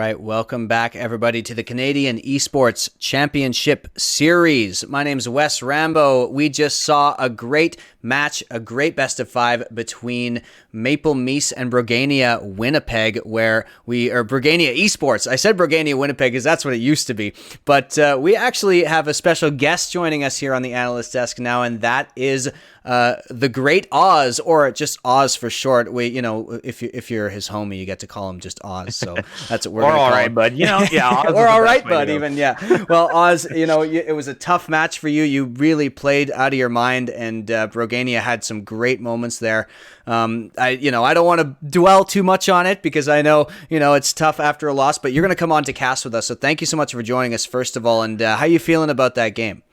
right, welcome back, everybody, to the Canadian Esports Championship Series. My name's Wes Rambo. We just saw a great match, a great best of 5 between Maple Meese and Brogania Winnipeg, or Brogania Esports. I said Brogania Winnipeg because that's what it used to be. But we actually have a special guest joining us here on the analyst desk now, and that is the great Oz, or just Oz for short. If you're his homie, you get to call him just Oz. So that's what we're going to call all right, him. bud. Oz or all right, bud. Even Well, Oz, it was a tough match for you. You really played out of your mind, and Brogania had some great moments there. I don't want to dwell too much on it because I know it's tough after a loss. But you're going to come on to cast with us, so thank you so much for joining us. First of all, and how you feeling about that game?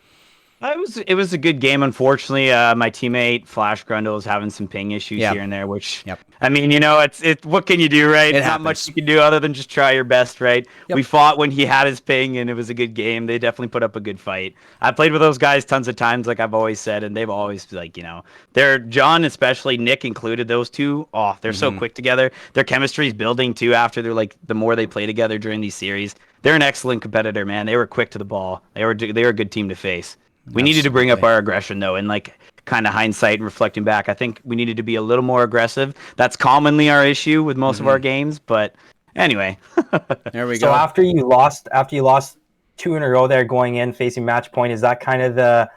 It was a good game. Unfortunately, my teammate Flash Grundle is having some ping issues here and there, which I mean, it's what can you do, right? Not much you can do other than just try your best, right? Yep. We fought when he had his ping, and it was a good game. They definitely put up a good fight. I played with those guys tons of times, like I've always said, and they've always they're John, especially Nick included. Those two, they're so quick together. Their chemistry is building too. After the more they play together during these series, they're an excellent competitor, man. They were quick to the ball. They were a good team to face. We needed to bring up our aggression, though, and kind of hindsight and reflecting back, I think we needed to be a little more aggressive. That's commonly our issue with most of our games, but anyway. There we go. So after you lost 2 in a row there going in facing match point, is that kind of the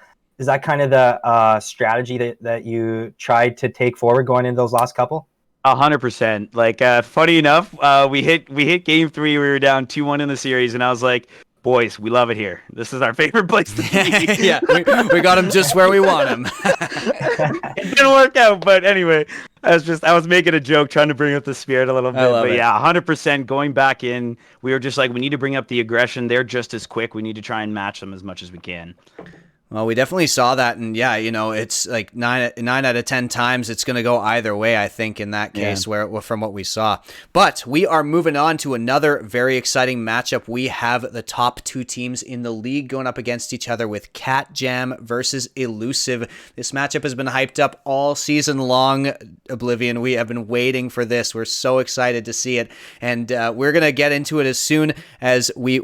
strategy that you tried to take forward going into those last couple? 100%. Funny enough, we hit game 3. We were down 2-1 in the series, and I was like, boys, we love it here. This is our favorite place to be. Yeah, we got him just where we want him. It didn't work out, but anyway, I was making a joke, trying to bring up the spirit a little bit. But yeah, 100% going back in. We were just like, we need to bring up the aggression. They're just as quick. We need to try and match them as much as we can. Well, we definitely saw that, and yeah, it's like 9 out of 10 times it's going to go either way, I think, in that case, from what we saw. But we are moving on to another very exciting matchup. We have the top 2 teams in the league going up against each other with catJAM versus Elusive. This matchup has been hyped up all season long, Oblivion. We have been waiting for this. We're so excited to see it, and we're going to get into it as soon as we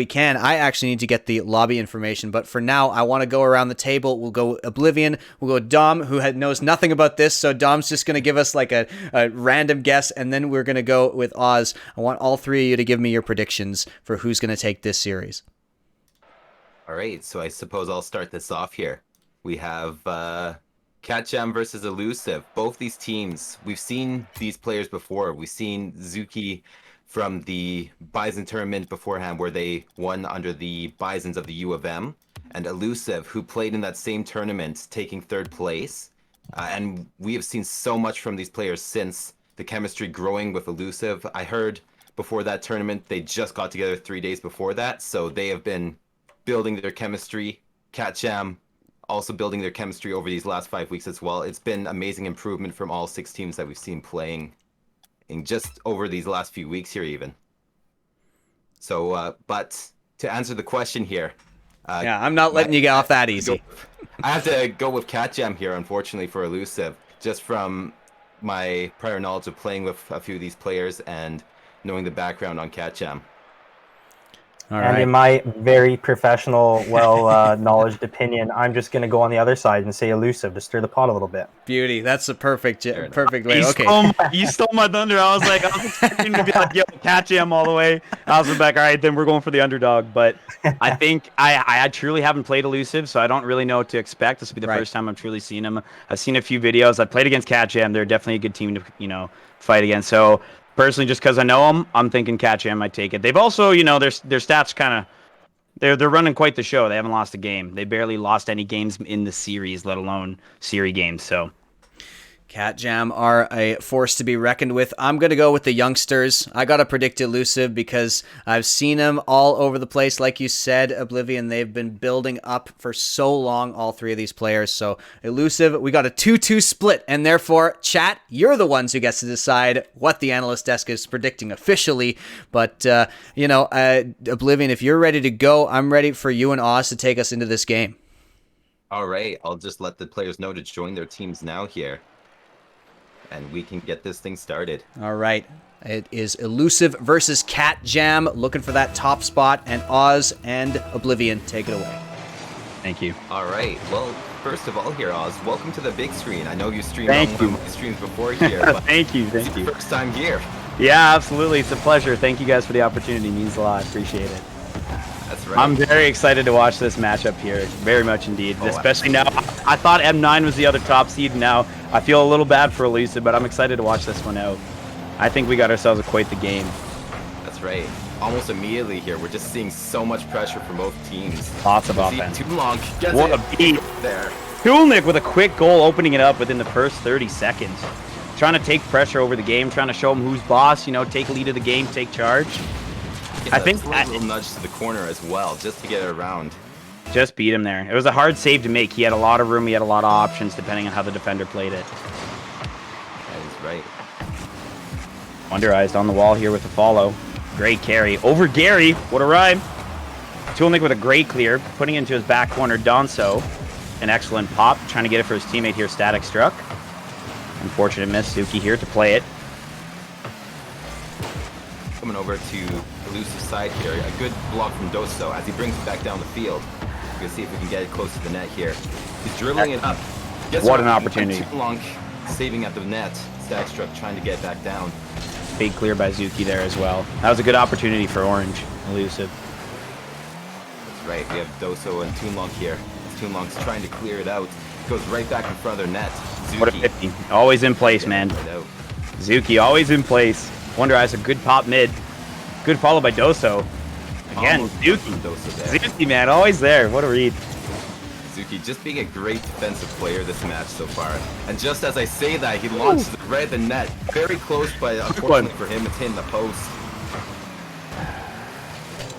can. I actually need to get the lobby information, but for now, I want to go around the table. We'll go Oblivion. We'll go Dom, who knows nothing about this. So Dom's just going to give us like a random guess, and then we're going to go with Oz. I want all 3 of you to give me your predictions for who's going to take this series. All right, so I suppose I'll start this off here. We have catJAM versus Elusive. Both these teams, we've seen these players before. We've seen Zuki from the Bison tournament beforehand, where they won under the Bisons of the U of M. And Elusive, who played in that same tournament, taking 3rd place. And we have seen so much from these players since, the chemistry growing with Elusive. I heard before that tournament, they just got together 3 days before that, so they have been building their chemistry. catJAM also building their chemistry over these last 5 weeks as well. It's been amazing improvement from all 6 teams that we've seen playing in just over these last few weeks here even. So, but to answer the question here, I'm not letting you get off that easy. I have to go with catJAM here, unfortunately, for Elusive, just from my prior knowledge of playing with a few of these players and knowing the background on catJAM. In my very professional, knowledgeable opinion, I'm just going to go on the other side and say Elusive to stir the pot a little bit. Beauty. That's the perfect way. You stole my thunder. I was expecting to be like, yo, catJAM all the way. I was like, all right, then we're going for the underdog. But I think I truly haven't played Elusive, so I don't really know what to expect. This will be the first time I've truly seen them. I've seen a few videos. I've played against catJAM. They're definitely a good team to, fight against. So personally, just because I know them, I'm thinking catJAM might take it. They've also, their stats kind of, they're running quite the show. They haven't lost a game. They barely lost any games in the series, let alone series games. So catJAM are a force to be reckoned with. I'm going to go with the youngsters. I got to predict Elusive because I've seen them all over the place. Like you said, Oblivion, they've been building up for so long, all 3 of these players. So Elusive, we got a 2-2 split, and therefore, chat, you're the ones who gets to decide what the analyst desk is predicting officially. But, Oblivion, if you're ready to go, I'm ready for you and Oz to take us into this game. All right, I'll just let the players know to join their teams now here, and we can get this thing started. All right. It is Elusive versus catJAM, looking for that top spot, and Oz and Oblivion, take it away. Thank you. All right. Well, first of all here, Oz, welcome to the big screen. I know you streamed on one of my streams before here. But Thank you. It's your first time here. Yeah, absolutely. It's a pleasure. Thank you guys for the opportunity. It means a lot. Appreciate it. That's right. I'm very excited to watch this matchup here. Very much indeed. Especially now. I thought M9 was the other top seed. Now I feel a little bad for Elusive, but I'm excited to watch this one out. I think we got ourselves quite the game. That's right. Almost immediately here, we're just seeing so much pressure from both teams. Lots of offense. Too long. What a beat there. Tulnik with a quick goal, opening it up within the first 30 seconds. Trying to take pressure over the game, trying to show him who's boss, you know, take lead of the game, take charge. I think a little nudge to the corner as well, just to get it around. Just beat him there. It was a hard save to make. He had a lot of room, he had a lot of options depending on how the defender played it. That is right. Wonder Eyes on the wall here with the follow. Great carry over Gary. What a rhyme. Tulnik with a great clear, putting it into his back corner. Donso, an excellent pop, trying to get it for his teammate here. Static struck. Unfortunate miss. Zuki here to play it. Coming over to Elusive side here. A good block from Doso as he brings it back down the field. We're going to see if we can get it close to the net here. He's dribbling it up. What an opportunity. Too long, saving at the net. Static struck, trying to get it back down. Big clear by Zuki there as well. That was a good opportunity for Orange. Elusive. That's right. We have Doso and Toonlong here. Toonlong's trying to clear it out. Goes right back in front of their net. Zuki. What a 50. Always in place, man. Right Zuki always in place. Wonder Eyes a good pop mid. Good follow by Doso. Again, Zuki. Zuki, man, always there. What a read. Zuki just being a great defensive player this match so far. And just as I say that, he launches it right at the net. Very close, but unfortunately for him, it's hitting the post.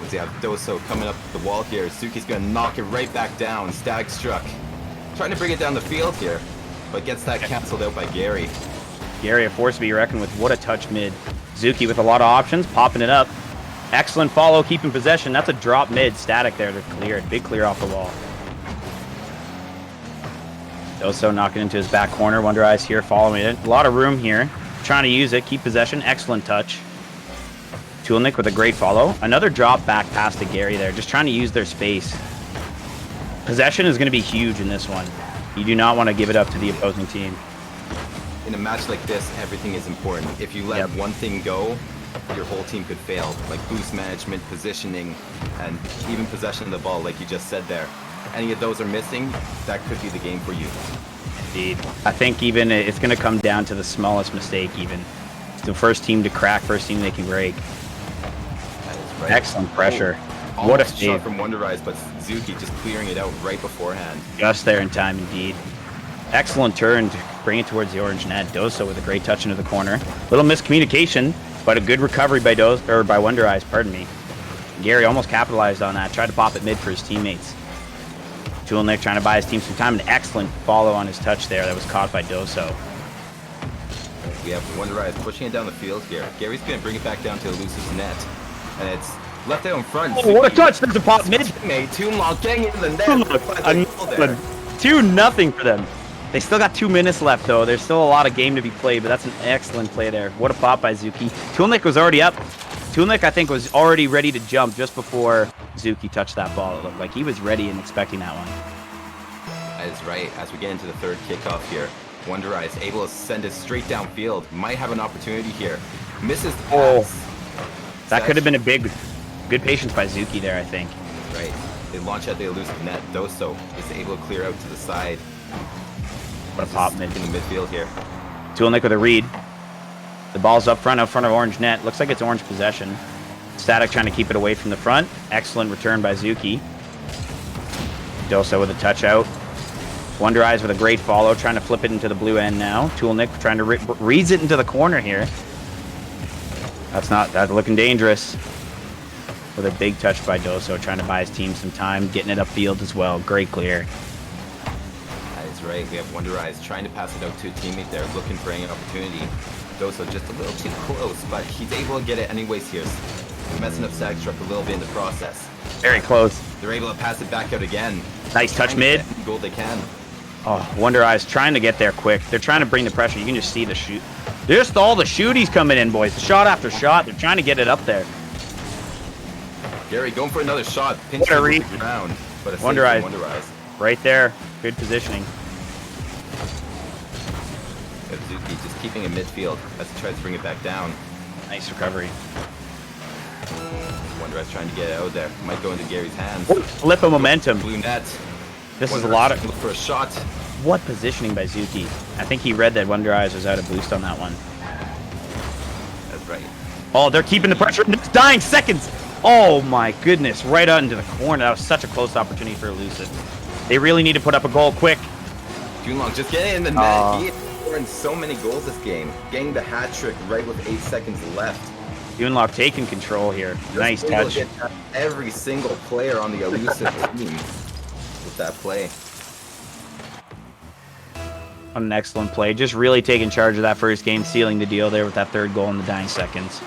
We have Doso coming up the wall here. Zuki's going to knock it right back down. Static struck. Trying to bring it down the field here, but gets that canceled out by Gary. Gary, a force to be reckoned with. What a touch mid. Zuki with a lot of options, popping it up. Excellent follow, keeping possession. That's a drop mid. Static there to clear it. Big clear off the wall. Doso knocking into his back corner. Wonder Eyes here following it. A lot of room here. Trying to use it. Keep possession. Excellent touch. Tulnik with a great follow. Another drop back pass to Gary there. Just trying to use their space. Possession is going to be huge in this one. You do not want to give it up to the opposing team. In a match like this, everything is important. If you let one thing go, your whole team could fail. Like boost management, positioning, and even possession of the ball, like you just said there. Any of those are missing, that could be the game for you. Indeed. I think even it's going to come down to the smallest mistake even. It's the first team to crack, first team they can break. That is right. Excellent pressure. What a shot from Wonder Eyes, but Zuki just clearing it out right beforehand. Just there in time indeed. Excellent turn to bring it towards the orange net. Doso with a great touch into the corner. Little miscommunication, but a good recovery by by Wonder Eyes, pardon me. Gary almost capitalized on that. Tried to pop it mid for his teammates. Tulnik trying to buy his team some time. An excellent follow on his touch there that was caught by Doso. We have Wonder Eyes pushing it down the field here. Gary's going to bring it back down to Elusive's net. And it's left out in front. Oh, what a touch! There's a pop mid. Toonlong getting into the net. 2-0 for them. They still got 2 minutes left, though. There's still a lot of game to be played, but that's an excellent play there. What a pop by Zuki. Tulnik was already up. Tulnik, I think, was already ready to jump just before Zuki touched that ball. It looked like he was ready and expecting that one. That is right. As we get into the third kickoff here, Wonder Eyes able to send it straight downfield. Might have an opportunity here. Misses the pass. That could have been a good patience by Zuki there, I think. Right. They launch at the Elusive net. Doso is able to clear out to the side. What a pop mid in the midfield here. Tulnik with a read. The ball's up front of orange net. Looks like it's orange possession. Static trying to keep it away from the front. Excellent return by Zuki. Doso with a touch out. Wonder Eyes with a great follow, trying to flip it into the blue end now. Tulnik trying to reads it into the corner here. That's looking dangerous. With a big touch by Doso, trying to buy his team some time, getting it upfield as well. Great clear. That is right. We have Wonder Eyes trying to pass it out to a teammate there, looking for any opportunity. Doso just a little too close, but he's able to get it anyways here. Messing up Static Struck a little bit in the process. Very close. They're able to pass it back out again. Nice touch mid. Goal they can. Oh, Wonder Eyes trying to get there quick. They're trying to bring the pressure. You can just see the Just all the shooties coming in, boys. Shot after shot. They're trying to get it up there. Gary going for another shot. Pinch What a read. Ground, but a Wonder Eyes. Wonder Eyes. Right there. Good positioning. Zuki just keeping in midfield as he tries to bring it back down. Nice recovery. Wonder Eyes trying to get it out there. Might go into Gary's hands. Flip of momentum. Blue net. This is a lot of... Look for a shot. What positioning by Zuki? I think he read that Wonder Eyes was out of boost on that one. That's right. Oh, they're keeping the pressure. It's dying seconds. Oh my goodness. Right out into the corner. That was such a close opportunity for Elusive. They really need to put up a goal quick. Junlong just getting in the net. He is scoring so many goals this game. Getting the hat trick right with 8 seconds left. Junlong taking control here. Nice touch. Every single player on the Elusive team with that play. An excellent play. Just really taking charge of that first game, sealing the deal there with that third goal in the dying seconds.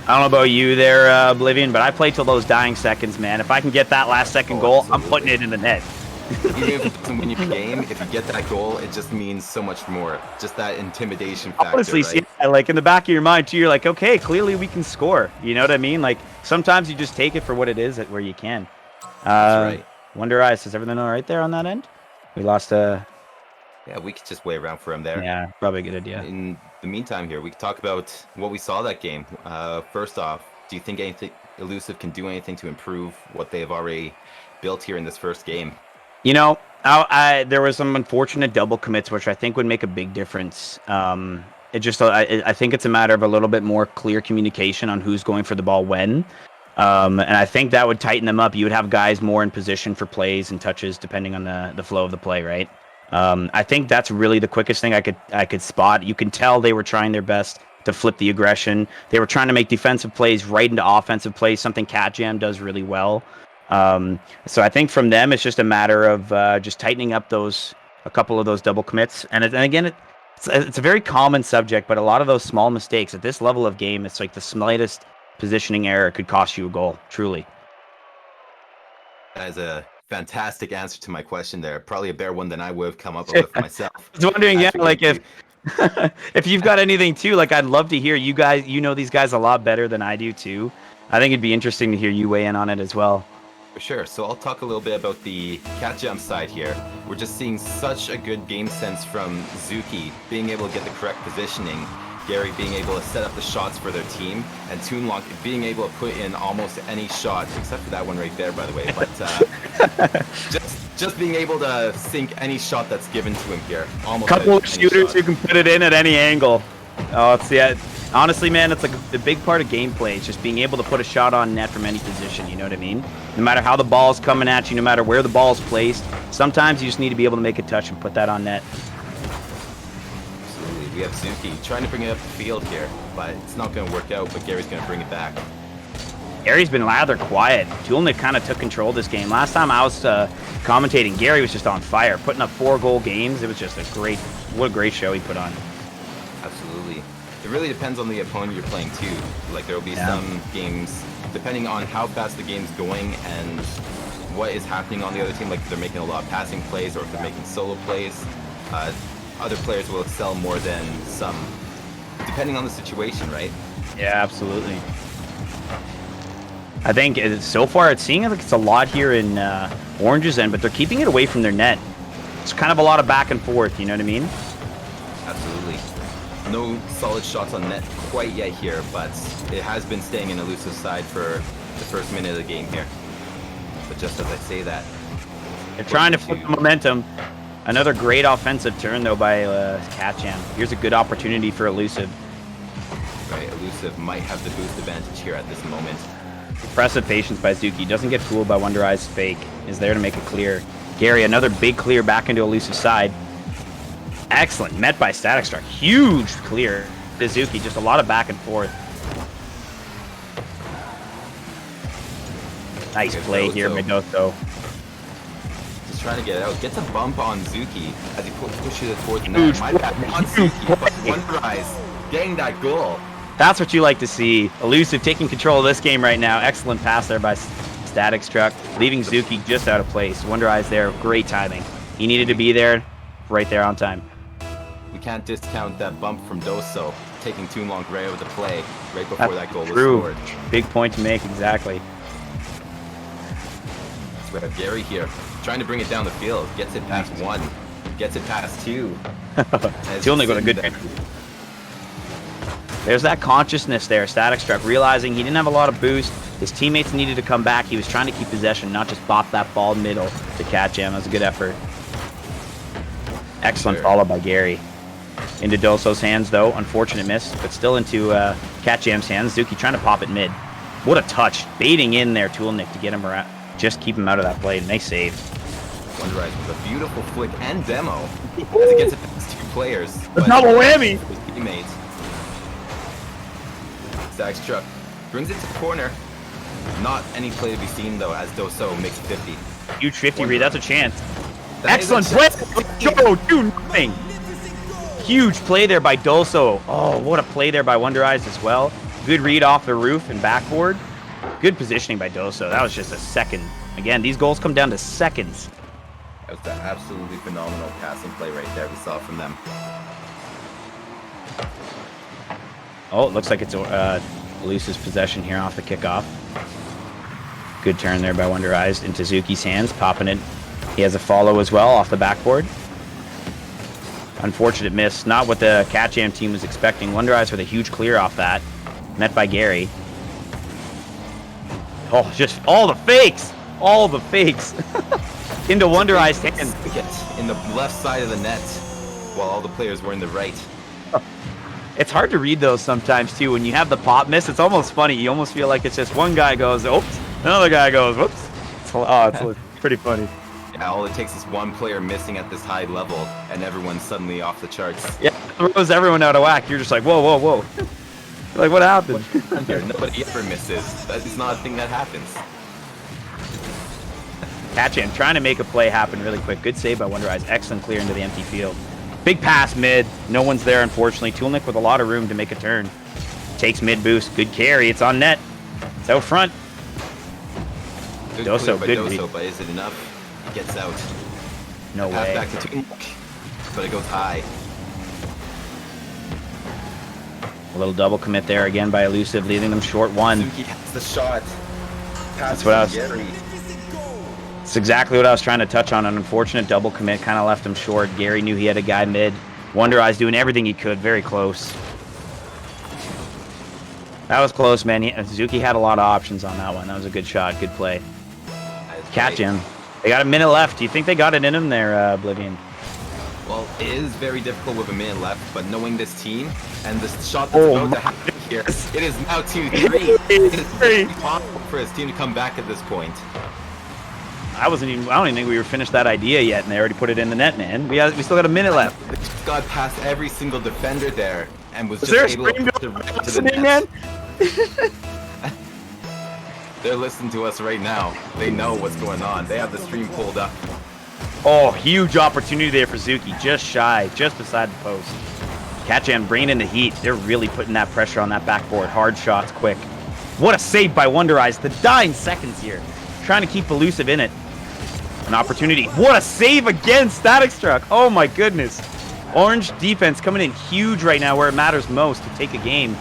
I don't know about you there, Oblivion, but I play till those dying seconds, man. If I can get that last second goal, absolutely. I'm putting it in the net. Even if it doesn't win you the game, if you get that goal, it just means so much more. Just that intimidation factor, Honestly, right? yeah, like in the back of your mind, too, you're like, okay, clearly we can score. You know what I mean? Like, sometimes you just take it for what it is where you can. That's right. Wonder Eyes, is everything all right there on that end? We lost a... Yeah, we could just wait around for him there. Yeah, probably a good idea. In the meantime here, we could talk about what we saw that game. First off, do you think anything Elusive can do anything to improve what they have already built here in this first game? You know, there was some unfortunate double commits, which I think would make a big difference. I think it's a matter of a little bit more clear communication on who's going for the ball when. And I think that would tighten them up. You would have guys more in position for plays and touches depending on the flow of the play, right? I think that's really the quickest thing I could spot. You can tell they were trying their best to flip the aggression. They were trying to make defensive plays right into offensive plays, something catJAM does really well. So I think from them, it's just a matter of just tightening up a couple of those double commits. And again, it's a very common subject, but a lot of those small mistakes at this level of game, it's like the slightest positioning error could cost you a goal, truly. That is a fantastic answer to my question there. Probably a better one than I would have come up with myself. I was wondering, yeah, like if you've got anything too, like I'd love to hear you guys, these guys a lot better than I do too. I think it'd be interesting to hear you weigh in on it as well. For sure. So I'll talk a little bit about the catJAM side here. We're just seeing such a good game sense from Zuki, being able to get the correct positioning, Gary being able to set up the shots for their team, and Toonlock being able to put in almost any shot, except for that one right there, by the way. But just being able to sink any shot that's given to him here. Almost couple of shooters who can put it in at any angle. Oh, it's honestly, man, it's like a big part of gameplay. It's just being able to put a shot on net from any position. You know what I mean? No matter how the ball's coming at you, no matter where the ball's placed, sometimes you just need to be able to make a touch and put that on net. Absolutely. We have Zuki trying to bring it up the field here, but it's not going to work out, but Gary's going to bring it back. Gary's been rather quiet. Tulnik kind of took control of this game. Last time I was commentating, Gary was just on fire, putting up 4-goal games. It was just what a great show he put on. Absolutely. It really depends on the opponent you're playing too. Like there will be some games, depending on how fast the game's going and what is happening on the other team, like if they're making a lot of passing plays or if they're making solo plays, other players will excel more than some, depending on the situation, right? Yeah, absolutely. I think so far it's seeing like it's a lot here in Orange's end, but they're keeping it away from their net. It's kind of a lot of back and forth, you know what I mean? Absolutely. No solid shots on net quite yet here, but it has been staying in Elusive side for the first minute of the game here. But just as I say that, they're trying to flip the momentum. Another great offensive turn though by catJAM. Here's a good opportunity for Elusive. Right, Elusive might have the boost advantage here at this moment. Impressive patience by Zuki. Doesn't get fooled by Wonder Eye's fake. Is there to make it clear. Gary, another big clear back into Elusive side. Excellent. Met by Static Struck. Huge clear. Zuki, just a lot of back and forth. Nice play here, Migoto. Just trying to get it out. Gets a bump on Zuki as he pushes it towards the net. My bad, not Zuki, but Wonder Eyes getting that goal. That's what you like to see. Elusive taking control of this game right now. Excellent pass there by Static Struck, leaving Zuki just out of place. Wonder Eyes there. Great timing. He needed to be there. right there on time. We can't discount that bump from Doso, taking too long right out of the play, right before that goal was true. scored. Big point to make, exactly. So we have Gary here, trying to bring it down the field. Gets it past 1, gets it past 2. Tulnik with a good there. There's that consciousness there, Static Struck, realizing he didn't have a lot of boost. His teammates needed to come back. He was trying to keep possession, not just bop that ball middle to catJAM. That was a good effort. Excellent follow by Gary. Into Doso's hands, though. Unfortunate miss, but still into catJAM's hands. Zuki trying to pop it mid. What a touch. Baiting in there, Tulnik, to get him around. Just keep him out of that play, and they saved. Wonderized with a beautiful flick and demo as it gets it past 2 players. Double whammy! His teammates. Static Struck brings it to the corner. Not any play to be seen, though, as Doso makes 50. Huge 50 read. That's a chance. Excellent play! Go, do nothing! Huge play there by Doso. Oh, what a play there by Wonderized as well. Good read off the roof and backboard. Good positioning by Doso. That was just a second. Again, these goals come down to seconds. That was an absolutely phenomenal passing play right there we saw from them. Oh, it looks like it's Elusive's possession here off the kickoff. Good turn there by Wonderized into Zuki's hands, popping it. He has a follow as well off the backboard. Unfortunate miss. Not what the catJAM team was expecting. Wonderized with a huge clear off that. Met by Gary. Oh, just all the fakes! All the fakes! Into Wonderized hands. In the left side of the net, while all the players were in the right. It's hard to read those sometimes, too. When you have the pop miss, it's almost funny. You almost feel like it's just one guy goes, oops. Another guy goes, whoops. It's pretty funny. Yeah, all it takes is one player missing at this high level, and everyone's suddenly off the charts. Yeah, it throws everyone out of whack. You're just like, whoa, whoa, whoa. You're like, what happened? Nobody ever misses. That's not a thing that happens. catJAM trying to make a play happen really quick. Good save by Wonderized. Excellent clear into the empty field. Big pass mid. No one's there, unfortunately. Tulnik with a lot of room to make a turn. Takes mid boost. Good carry. It's on net. It's out front. Good Doso, good Doso, but is it enough? It gets out. No way. Back to Tulnik, but it goes high. A little double commit there again by Elusive, leaving them short 1. Zuki has the shot. That's what I was. It's exactly what I was trying to touch on. An unfortunate double commit kind of left him short. Gary knew he had a guy mid. Wonderized doing everything he could. Very close. That was close, man. Zuki had a lot of options on that one. That was a good shot. Good play. catJAM. They got a minute left. Do you think they got it in him there, Oblivion? Well, it is very difficult with a minute left, but knowing this team and the shot that's about to happen here, it is now 2-3. It is very possible for his team to come back at this point. I don't even think we were finished that idea yet, and they already put it in the net, man. We still got a minute left. They just got past every single defender there and was Is just there able to run to the net. man? They're listening to us right now. They know what's going on. They have the stream pulled up. Oh, huge opportunity there for Zuki. Just shy, just beside the post. catJAM bringing in the heat. They're really putting that pressure on that backboard. Hard shots, quick. What a save by Wonderized. The dying seconds here. Trying to keep Elusive in it. An opportunity. What a save again, Static Struck. Oh my goodness. Orange defense coming in huge right now where it matters most to take a game.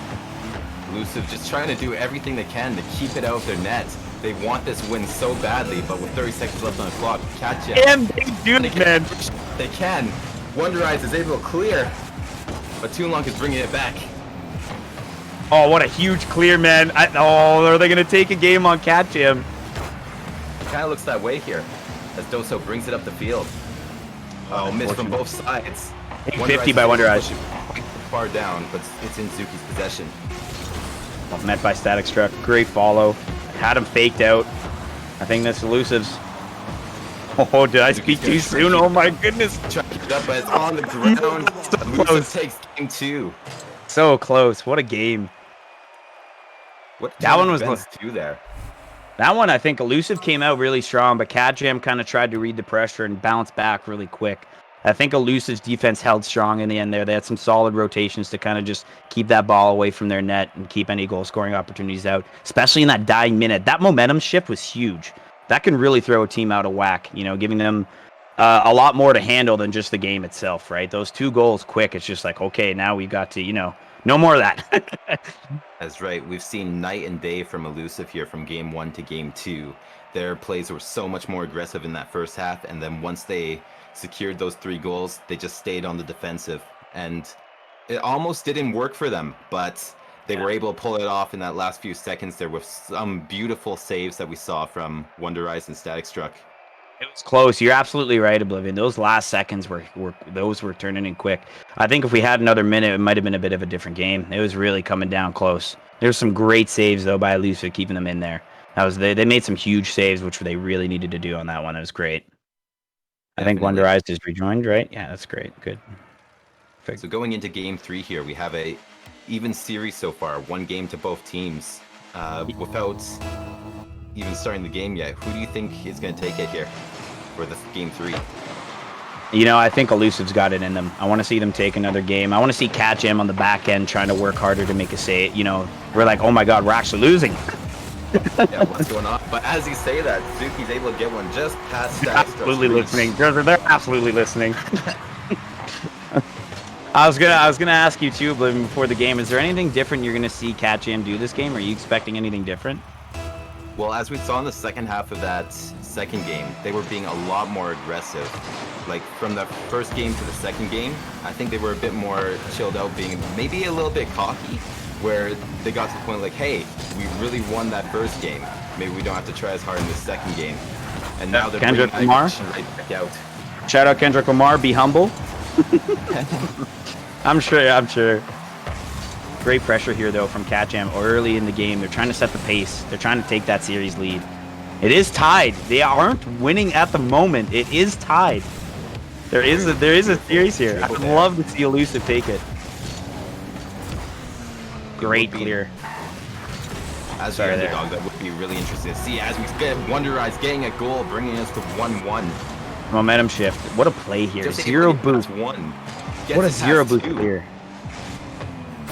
Elusive just trying to do everything they can to keep it out of their net. They want this win so badly, but with 30 seconds left on the clock, catJAM. And they do it, man. They can. Wonderized is able to clear, but Too Long is bringing it back. Oh, what a huge clear, man. Are they going to take a game on catJAM? Kind of looks that way here, as Doso brings it up the field. Oh, miss from both sides. 50 by Wonderized. Far down, but it's in Zuki's possession. Well, met by Static Struck. Great follow. Had him faked out. I think that's Elusive's. Oh, did I speak too soon? Oh my goodness. Try to keep it up, but it's on the ground. So close. Takes game 2. So close. What a game. That one was two there. That one, I think Elusive came out really strong, but catJAM kind of tried to read the pressure and bounce back really quick. I think Elusive's defense held strong in the end there. They had some solid rotations to kind of just keep that ball away from their net and keep any goal-scoring opportunities out, especially in that dying minute. That momentum shift was huge. That can really throw a team out of whack, giving them a lot more to handle than just the game itself, right? Those 2 goals quick, it's just like, okay, now we've got to, no more of that. That's right. We've seen night and day from Elusive here from game 1 to game 2. Their plays were so much more aggressive in that first half, and then once they secured those 3 goals, they just stayed on the defensive. And it almost didn't work for them, but they were able to pull it off in that last few seconds there with some beautiful saves that we saw from Wonderize and Static Struck. It was close. You're absolutely right, Oblivion. Those last seconds were turning in quick. I think if we had another minute, it might have been a bit of a different game. It was really coming down close. There's some great saves though by Elusive keeping them in there. They made some huge saves, which they really needed to do on that one. It was great. Definitely. I think Wonderized is rejoined, right? Yeah, that's great. Good. Perfect. So going into game 3 here, we have a even series so far. 1 game to both teams. Without even starting the game yet, who do you think is going to take it here for the game 3? I think Elusive's got it in them. I want to see them take another game. I want to see catJAM on the back end trying to work harder to make a save. We're like, oh my god, we're actually losing. Yeah, what's going on? But as you say that, Zuki's able to get one just past that. Absolutely listening. They're absolutely listening. I was gonna ask you too, Oblivion, before the game. Is there anything different you're gonna see catJAM do this game? Are you expecting anything different? Well, as we saw in the second half of that second game, they were being a lot more aggressive. Like from the first game to the second game, I think they were a bit more chilled out, being maybe a little bit cocky, where they got to the point like, hey, we really won that first game. Maybe we don't have to try as hard in the second game. And now they're Kendrick Lamar right back out. Shout out Kendrick Lamar, be humble. I'm sure. Great pressure here, though, from catJAM early in the game. They're trying to set the pace. They're trying to take that series lead. It is tied. They aren't winning at the moment. It is tied. There is a series here. I'd love to see Elusive take it. Great clear. As the underdog, that would be really interesting to see as we get Wonderize getting a goal, bringing us to 1-1. Momentum shift. What a play here. Just zero boost. What a zero boost here.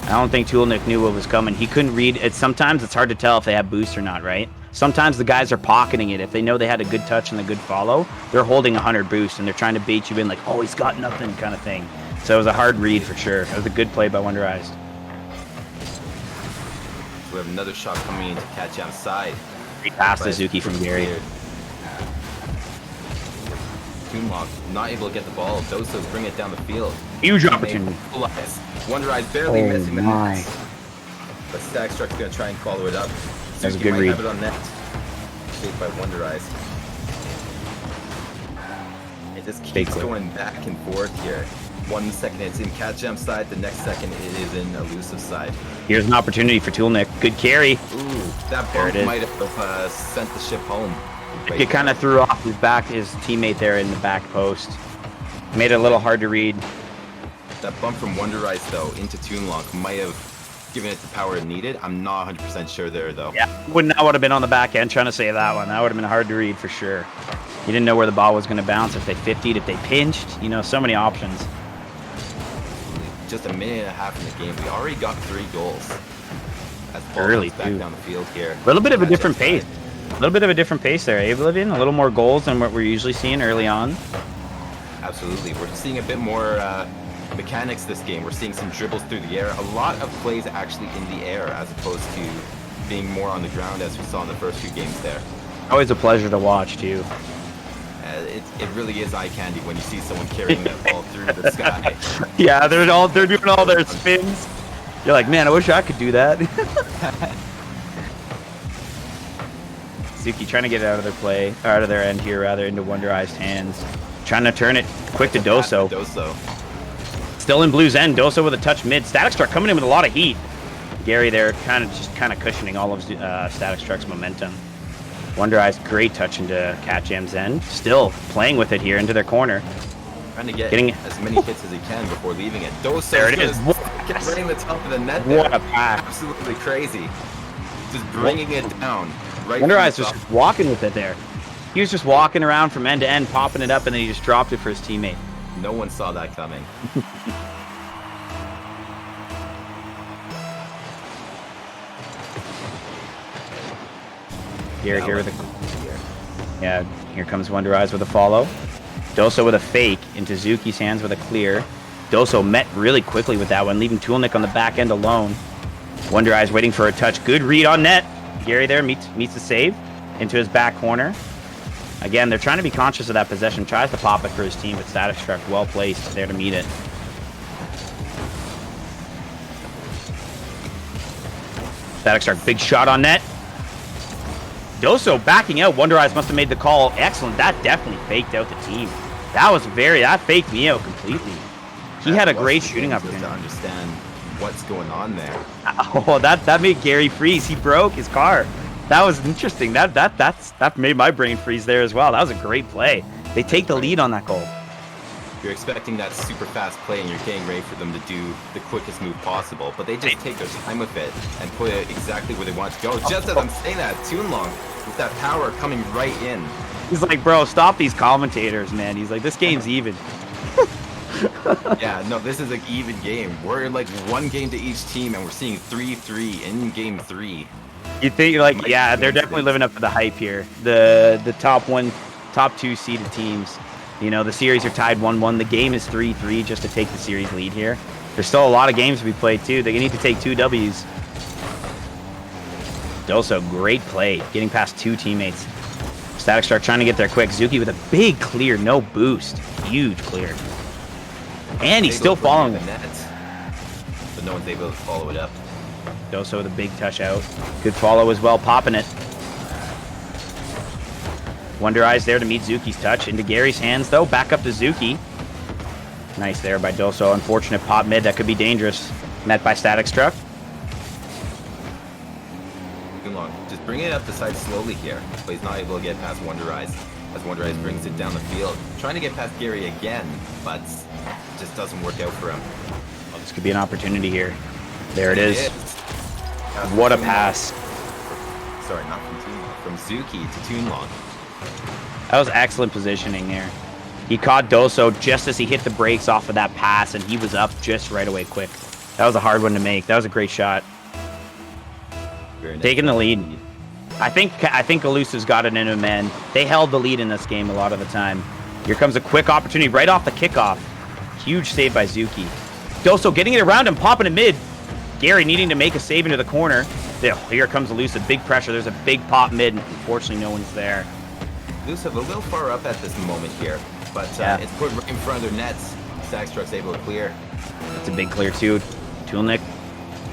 I don't think Toolnik knew what was coming. He couldn't read it. Sometimes it's hard to tell if they have boost or not, right? Sometimes the guys are pocketing it. If they know they had a good touch and a good follow, they're holding 100 boost and they're trying to bait you in like, oh, he's got nothing kind of thing. So it was a hard read for sure. It was a good play by Wonderized. We have another shot coming into catJAM's side. Great pass to Zuki from Gary. Toonlock not able to get the ball. Dosos bring it down the field. Huge opportunity. Wonderize barely missing the net. But Static Struck's going to try and follow it up. That was a good read. Have it on net. Shaped by Wonderize. It just keeps going back and forth here. 1 second it's in catJAM's side, the next second it is in Elusive side. Here's an opportunity for Toolnik. Good carry. Ooh, that bump might have sent the ship home. It kind of threw off his teammate there in the back post. Made it a little hard to read. That bump from Wonderize, though, into Toonlock might have given it the power it needed. I'm not 100% sure there, though. Yeah, would have been on the back end trying to save that one. That would have been hard to read for sure. You didn't know where the ball was going to bounce, if they 50'd, if they pinched. So many options. Just a minute and a half in the game. We already got 3 goals. As early, back down the field here. A little bit of a different pace. A little bit of a different pace there, eh, Oblivion? A little more goals than what we're usually seeing early on. Absolutely. We're seeing a bit more mechanics this game. We're seeing some dribbles through the air. A lot of plays actually in the air as opposed to being more on the ground as we saw in the first few games there. Always a pleasure to watch, too. It really is eye candy when you see someone carrying that ball through the sky. Yeah, they're doing all their spins. You're like, man, I wish I could do that. Zuki trying to get it out of their end here, rather, into Wonderized hands. Trying to turn it quick to Doso. Still in Blue's end. Doso with a touch mid. Static Struck coming in with a lot of heat. Gary there kind of cushioning all of Static Struck's momentum. Wonderized, great touch into catJAM's end. Still playing with it here into their corner. Trying to get as many hits as he can before leaving it. Doso there it is. Right in the top of the net there. What a pass. Absolutely crazy. Just bringing it down. Right. Wonderized was just walking with it there. He was just walking around from end to end, popping it up, and then he just dropped it for his teammate. No one saw that coming. Here comes Wonderized with a follow. Doso with a fake into Zuki's hands with a clear. Doso met really quickly with that one, leaving Tulnik on the back end alone. Wonder Eyes waiting for a touch. Good read on net. Gary there meets the save into his back corner. Again, they're trying to be conscious of that possession. Tries to pop it for his team, but Static Struck well placed there to meet it. Static Struck, big shot on net. Doso backing out. Wonder Eyes must have made the call. Excellent. That definitely faked out the team. That faked me out completely. He had a great shooting opportunity. To understand what's going on there. Oh, that made Gary freeze. He broke his car. That was interesting. That made my brain freeze there as well. That was a great play. They take the lead on that goal. You're expecting that super fast play and you're getting ready for them to do the quickest move possible, but they just take their time with it and put it exactly where they want to go. Just as I'm saying that, Toonlong with that power coming right in. He's like, bro, stop these commentators, man. He's like, this game's even. Yeah, no, this is an even game. We're like one game to each team, and we're seeing 3-3 in game 3. You think, like, yeah, they're definitely living up to the hype here. The top two seeded teams. You know, the series are tied 1-1. The game is 3-3 just to take the series lead here. There's still a lot of games to be played, too. They need to take 2 Ws. Doso, great play. Getting past 2 teammates. Static Struck trying to get there quick. Zuki with a big clear, no boost. Huge clear. And he's still following the net, but no one's able to follow it up. Doso with a big touch out. Good follow as well, popping it. Wonder Eyes there to meet Zuki's touch. Into Gary's hands, though. Back up to Zuki. Nice there by Doso. Unfortunate pop mid. That could be dangerous. Met by Static Struck. Too long. Just bring it up the side slowly here. But he's not able to get past Wonder Eyes. As Wonder Eyes brings it down the field. Trying to get past Gary again, but it just doesn't work out for him. Oh, this could be an opportunity here. There it is. What a pass. Sorry, not from Toonlong. From Zuki to Toonlong. That was excellent positioning there. He caught Doso just as he hit the brakes off of that pass, and he was up just right away quick. That was a hard one to make. That was a great shot. Taking the lead. I think Elusive's got it in him, man. They held the lead in this game a lot of the time. Here comes a quick opportunity right off the kickoff. Huge save by Zuki. Doso getting it around him, popping it mid. Gary needing to make a save into the corner. Here comes Elusive. Big pressure. There's a big pop mid. Unfortunately, no one's there. Elusive a little far up at this moment here, but it's put right in front of their nets. Static Struck's able to clear. That's a big clear, too. Tulnik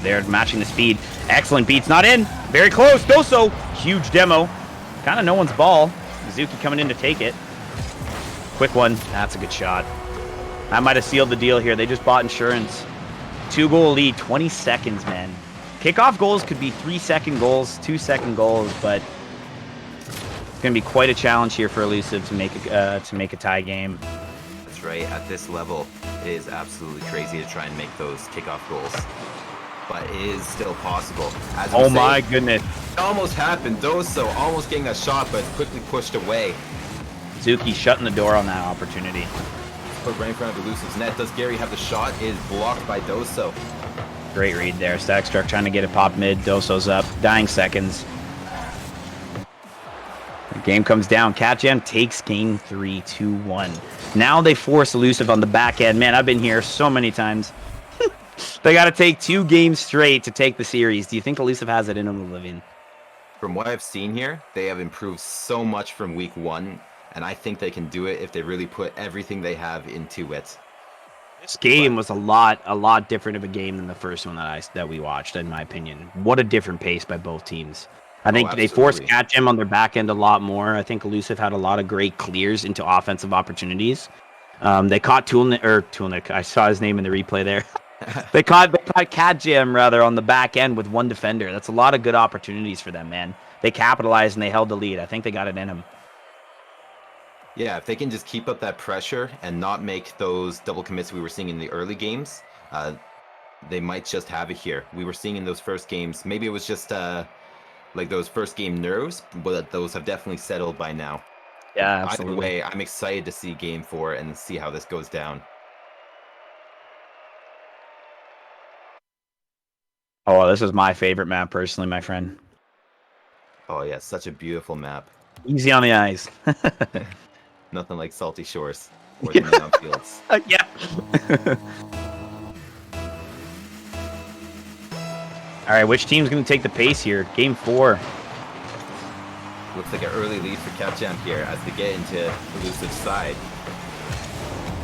there matching the speed. Excellent beats. Not in. Very close. Doso. Huge demo. Kind of no one's ball. Zuki coming in to take it. Quick one. That's a good shot. That might have sealed the deal here. They just bought insurance. 2-goal lead. 20 seconds, man. Kickoff goals could be 3-second goals, 2-second goals, but it's going to be quite a challenge here for Elusive to make a tie game. That's right. At this level, it is absolutely crazy to try and make those kickoff goals. But it is still possible. Oh my goodness. It almost happened. Doso almost getting a shot, but quickly pushed away. Zuki shutting the door on that opportunity. Put right in front of Elusive's net. Does Gary have the shot? It is blocked by Doso. Great read there. Static Struck trying to get it pop mid. Doso's up. Dying seconds. The game comes down. catJAM takes game 3, 2-1. Now they force Elusive on the back end. Man, I've been here so many times. They got to take 2 games straight to take the series. Do you think Elusive has it in them to live in? From what I've seen here, they have improved so much from week 1, and I think they can do it if they really put everything they have into it. This game was a lot different of a game than the first one that we watched, in my opinion. What a different pace by both teams. I think they forced catJAM on their back end a lot more. I think Elusive had a lot of great clears into offensive opportunities. They caught Tulnik. I saw his name in the replay there. They caught catJAM rather on the back end with one defender. That's a lot of good opportunities for them, man. They capitalized and they held the lead. I think they got it in them. Yeah, if they can just keep up that pressure and not make those double commits we were seeing in the early games, they might just have it here. We were seeing in those first games, maybe it was just like those first game nerves, but those have definitely settled by now. Yeah, absolutely. Either way, I'm excited to see game 4 and see how this goes down. Oh, this is my favorite map personally, my friend. Oh yeah, such a beautiful map. Easy on the eyes. Nothing like salty shores or the neon fields. Yeah. All right, which team's going to take the pace here? Game 4. Looks like an early lead for catJAM here as they get into Elusive's side.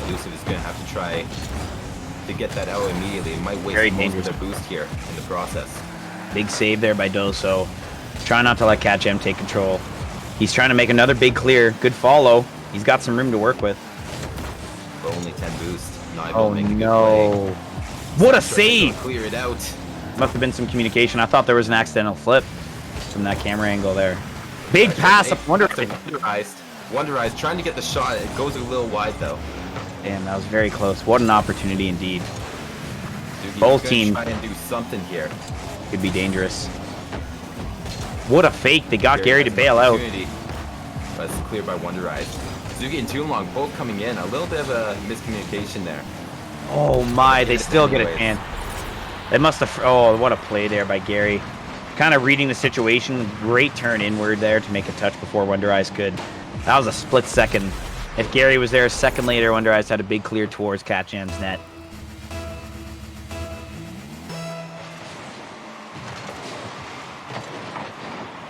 Elusive is going to have to try to get that out immediately. It might waste most of their boost here in the process. Big save there by Doso. Try not to let catJAM take control. He's trying to make another big clear. Good follow. He's got some room to work with. But only 10 boost. Not Oh, make a good no. play. What a save! Clear it out. Must have been some communication. I thought there was an accidental flip from that camera angle there. Big pass up Wonderized trying to get the shot. It goes a little wide though. Damn, that was very close. What an opportunity indeed. Dude, Both teams try and do something here. Could be dangerous. What a fake. They got Gary to bail out. That's cleared by Wonderized. Zuki and Toonlong both coming in. A little bit of a miscommunication there. Oh my, they still get a chance. They must have... Oh, what a play there by Gary. Kind of reading the situation. Great turn inward there to make a touch before Wonderized could. That was a split second. If Gary was there a second later, Wonderized had a big clear towards catJAM's net.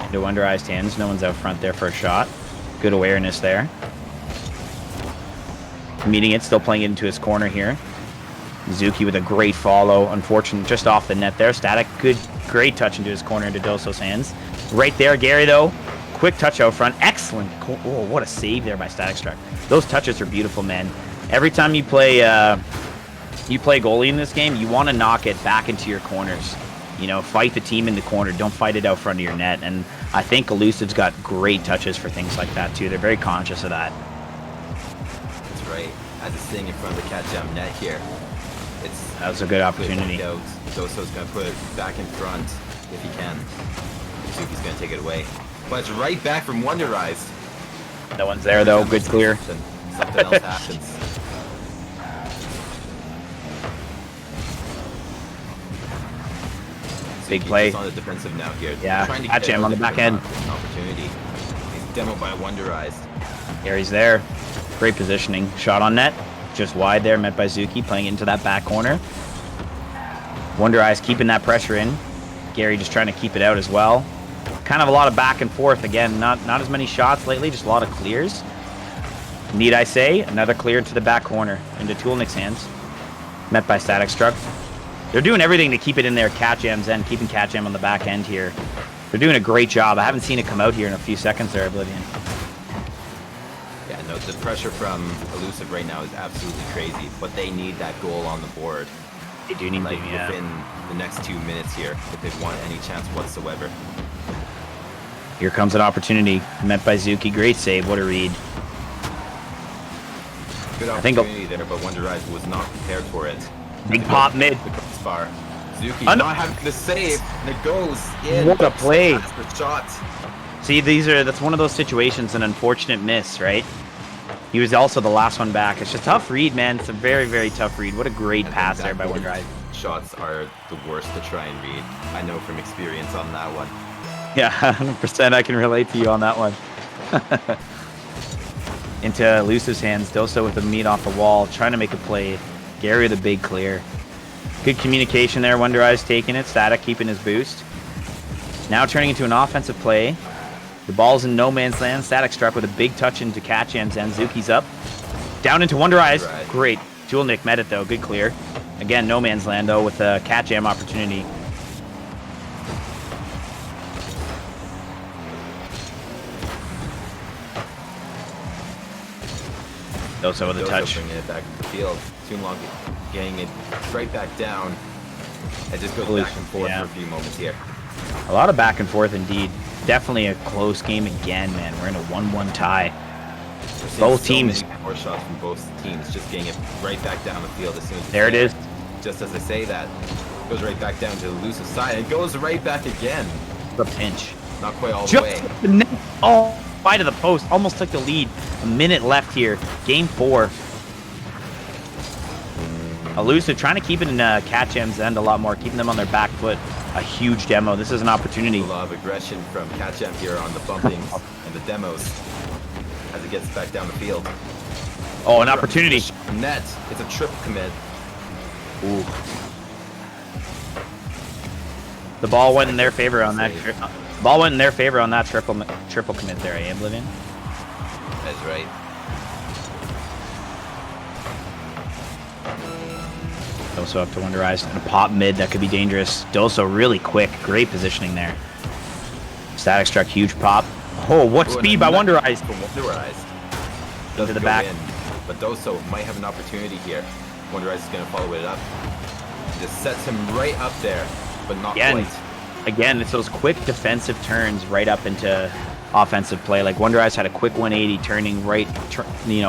Into Wonderized hands. No one's out front there for a shot. Good awareness there. Meeting it, still playing it into his corner here. Zuki with a great follow. Unfortunate, just off the net there. Static, good, great touch into his corner into Doso's hands. Right there, Gary, though. Quick touch out front. Excellent. Oh, what a save there by Static Struck. Those touches are beautiful, man. Every time you play goalie in this game, you want to knock it back into your corners. You know, fight the team in the corner. Don't fight it out front of your net. And I think Elusive's got great touches for things like that, too. They're very conscious of that. That's right. As it's sitting in front of the catJAM net here. That was a good opportunity. Doso's going to put it back in front if he can. Zuki's going to take it away. But it's right back from Wonderized. No one's there, though. Good clear. Something else happens. Big play. On the defensive now here. Yeah, catJAM on the back end. Opportunity. He's demoed by Wonderized. Gary's there. Great positioning. Shot on net. Just wide there, met by Zuki, playing into that back corner. Wonderized keeping that pressure in. Gary just trying to keep it out as well. Kind of a lot of back and forth. Again, not as many shots lately, just a lot of clears. Need I say, another clear into the back corner, into Toolnik's hands. Met by Static Struck. They're doing everything to keep it in there catJAM's end, keeping catJAM on the back end here. They're doing a great job. I haven't seen it come out here in a few seconds there, Oblivion. Yeah, no, the pressure from Elusive right now is absolutely crazy, but they need that goal on the board. They do need within the next 2 minutes here if they want any chance whatsoever. Here comes an opportunity. Met by Zuki. Great save. What a read. Good opportunity there, but Wonderized was not prepared for it. Big pop mid. The crossbar. Zuki not having the save, and it goes in. What a play. That's the shot. See, that's one of those situations, an unfortunate miss, right? He was also the last one back. It's just a tough read, man. It's a very, very tough read. What a great pass there by Wonderized. Shots are the worst to try and read. I know from experience on that one. Yeah, 100%. I can relate to you on that one. Into Elusive's hands. Doso with the meat off the wall, trying to make a play. Gary with a big clear. Good communication there. Wonderized taking it. Static keeping his boost. Now turning into an offensive play. The ball's in no man's land. Static Struck with a big touch into catJAM's end. Zuki's up. Down into Wonderized. Great. Toolnik met it, though. Good clear. Again, no man's land, though, with a catJAM opportunity. Doso with a touch. Bringing it back to the field. Toonlong getting it right back down. It just goes back and forth for a few moments here. A lot of back and forth indeed. Definitely a close game again, man. We're in a 1-1 tie. Both teams. More shots from both teams, just getting it right back down the field as soon as there it is. Just as I say that, goes right back down to the Elusive side and goes right back again. The pinch. Not quite all the way. Oh, wide of the post. Almost took the lead. A minute left here. Game 4. Elusive trying to keep it in catJAM's end a lot more, keeping them on their back foot. A huge demo. This is an opportunity. A lot of aggression from catJAM here on the bumpings and the demos. as it gets back down the field. Oh, an opportunity. Net. It's a triple commit. Ooh. The ball went in their favor on that. Ball went in their favor on that triple commit there, eh, Oblivion? That's right. Doso up to Wonderize and a pop mid that could be dangerous. Doso really quick, great positioning there. Static Struck, huge pop. Oh, what speed by Wonderize! Wonderized. Into the back. But Doso might have an opportunity here. Wonderize is going to follow it up. Just sets him right up there, but not quite. Again, it's those quick defensive turns right up into offensive play. Like Wonderize had a quick 180 turning right,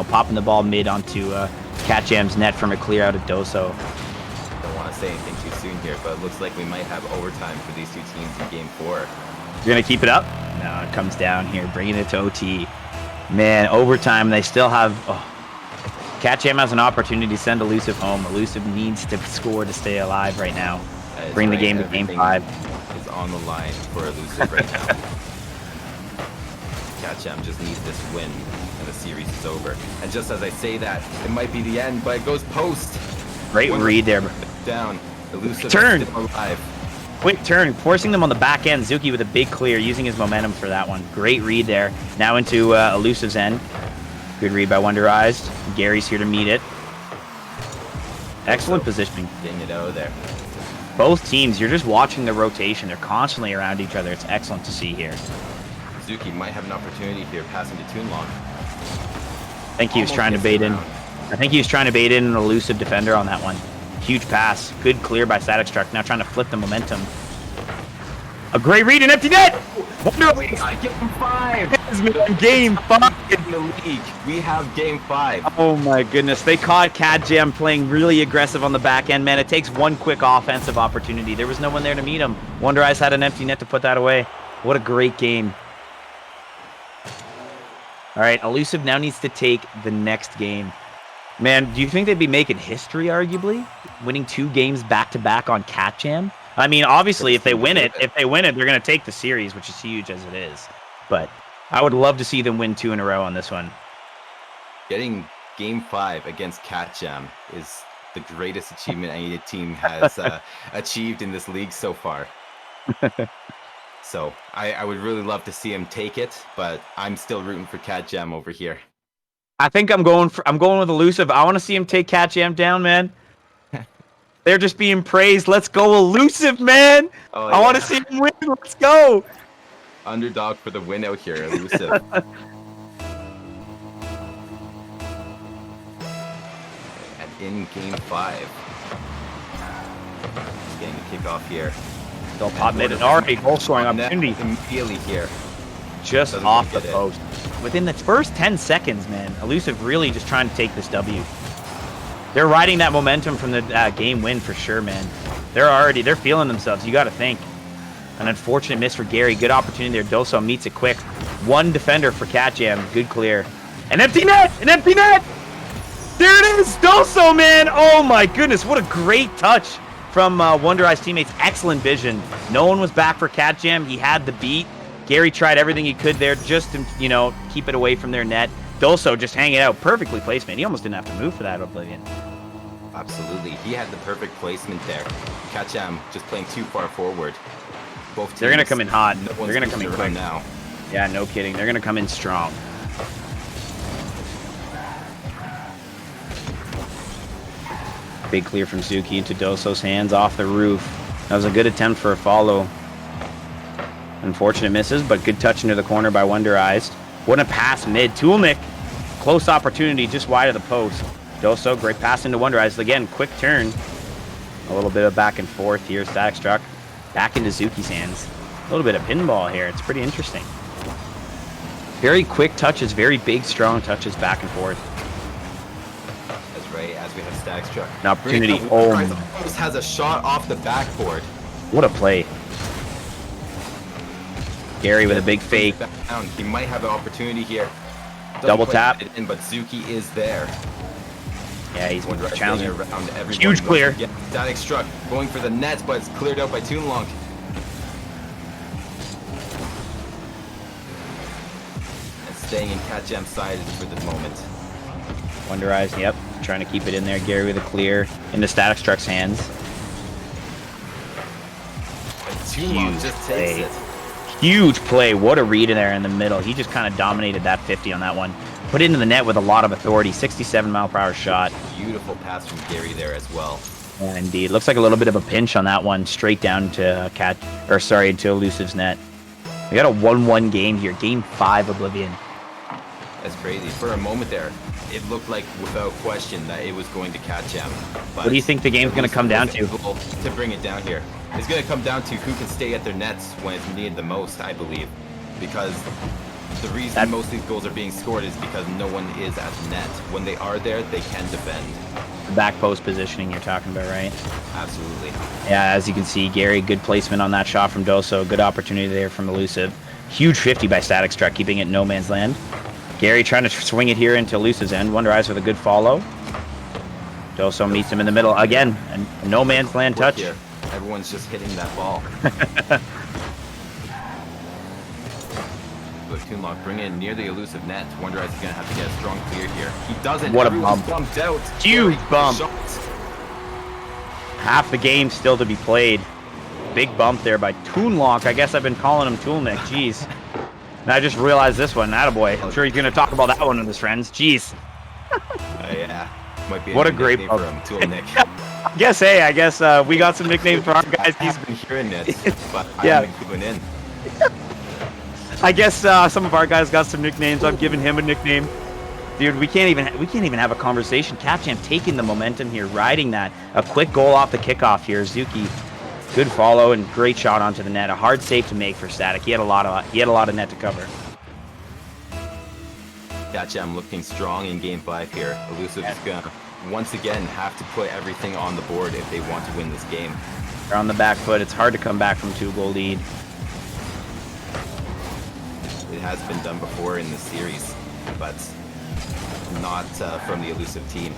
popping the ball mid onto catJAM's net from a clear out of Doso. Don't want to say anything too soon here, but it looks like we might have overtime for these two teams in Game 4. You're going to keep it up? No, it comes down here, bringing it to OT. Man, overtime, they still have... catJAM has an opportunity to send Elusive home. Elusive needs to score to stay alive right now. Bring the game to Game 5. Is on the line for Elusive right now. catJAM just needs this win, and the series is over. And just as I say that, it might be the end, but it goes post. Great read there. Down. Elusive turn. is still alive. Quick turn, forcing them on the back end. Zuki with a big clear, using his momentum for that one. Great read there. Now into Elusive's end. Good read by Wonderized. Gary's here to meet it. Excellent positioning. Getting it out of there. Both teams, you're just watching the rotation. They're constantly around each other. It's excellent to see here. Zuki might have an opportunity here, passing to Toonlong. I think he was trying to bait in. I think he was trying to bait in an Elusive defender on that one. Huge pass. Good clear by Static Struck. Now trying to flip the momentum. A great read and empty net! I give him 5! Game 5 in the league. We have Game 5. Oh my goodness. They caught catJAM playing really aggressive on the back end, man. It takes one quick offensive opportunity. There was no one there to meet him. Wonderize had an empty net to put that away. What a great game. All right, Elusive now needs to take the next game. Man, do you think they'd be making history, arguably? Winning 2 games back-to-back on catJAM? I mean, obviously, if they win it, they're going to take the series, which is huge as it is. But I would love to see them win 2 in a row on this one. Getting Game 5 against catJAM is the greatest achievement any team has achieved in this league so far. So I would really love to see him take it, but I'm still rooting for catJAM over here. I think I'm going with Elusive. I want to see him take catJAM down, man. They're just being praised. Let's go Elusive, man. Oh, I want to see him win. Let's go. Underdog for the win out here, Elusive. And in Game 5. Just getting the kickoff here. They'll pop mid and already goal scoring opportunity. Immediately here. Just off the post. Within the first 10 seconds, man, Elusive really just trying to take this W. They're riding that momentum from the game win for sure, man. They're feeling themselves. You got to think. An unfortunate miss for Gary. Good opportunity there. Doso meets it quick. One defender for catJAM. Good clear. An empty net! An empty net! There it is! Doso, man! Oh my goodness, what a great touch from Wonderize's teammates. Excellent vision. No one was back for catJAM. He had the beat. Gary tried everything he could there just to, keep it away from their net. Doso just hanging out. Perfectly placed, man. He almost didn't have to move for that, Oblivion. Absolutely. He had the perfect placement there. catJAM just playing too far forward. Both teams, they're going to come in hot. No they're going to come in quick now. Yeah, no kidding. They're going to come in strong. Big clear from Zuki into Doso's hands off the roof. That was a good attempt for a follow. Unfortunate misses, but good touch into the corner by Wonderized. What a pass mid. Toolnik, close opportunity just wide of the post. Doso, great pass into Wonderized. Again, quick turn. A little bit of back and forth here. Static Struck back into Zuki's hands. A little bit of pinball here. It's pretty interesting. Very quick touches, very big, strong touches back and forth. That's right, as we have Static Struck. An opportunity. Oh, almost has a shot off the backboard. What a play. Gary with a big fake. He might have an opportunity here. Double tap. But Zuki is there. Yeah, he's challenging around everyone. Huge clear. Static Struck going for the nets, but it's cleared out by Toonlong. staying in catJAM side for the moment. Wonder Eyes, yep. Trying to keep it in there. Gary with a clear into Static Struck's hands. Huge just takes it. Huge play. What a read in there in the middle. He just kind of dominated that 50 on that one. Put it into the net with a lot of authority. 67-mile-per-hour shot. Beautiful pass from Gary there as well. Yeah, indeed. Looks like a little bit of a pinch on that one. Straight down to to Elusive's net. We got a 1-1 game here. Game 5 Oblivion. That's crazy. For a moment there, it looked like without question that it was going to catJAM. What do you think the game's going to come down to? To bring it down here, it's going to come down to who can stay at their nets when it's needed the most, I believe. Because the reason most of these goals are being scored is because no one is at the net. When they are there, they can defend. The back post positioning you're talking about, right? Absolutely. Yeah, as you can see, Gary, good placement on that shot from Doso. Good opportunity there from Elusive. Huge 50 by Static Struck, keeping it no man's land. Gary trying to swing it here into Elusive's end. Wonder Eyes with a good follow. Doso meets him in the middle again. A no man's land touch. Here. Everyone's just hitting that ball. Look, Toonlock bring it near the Elusive net. Wonder Eyes is going to have to get a strong clear here. He doesn't. What a bump. Bumped out. Huge bump. Half the game still to be played. Big bump there by Toonlock. I guess I've been calling him Toolnick. Jeez. And I just realized this one. Attaboy. I'm sure he's going to talk about that one with his friends. Jeez. Yeah. Might be what a great bump. Toolnick. I guess we got some nicknames for our guys. He's been hearing this, but yeah. I'm going in. I guess some of our guys got some nicknames. I'm giving him a nickname. Dude, we can't even have a conversation. catJAM taking the momentum here, riding that. A quick goal off the kickoff here. Zuki, good follow and great shot onto the net. A hard save to make for Static. He had a lot of net to cover. catJAM looking strong in game 5 here. Elusive is gonna once again have to put everything on the board if they want to win this game. They're on the back foot. It's hard to come back from 2-goal lead. It has been done before in the series, but not from the Elusive team.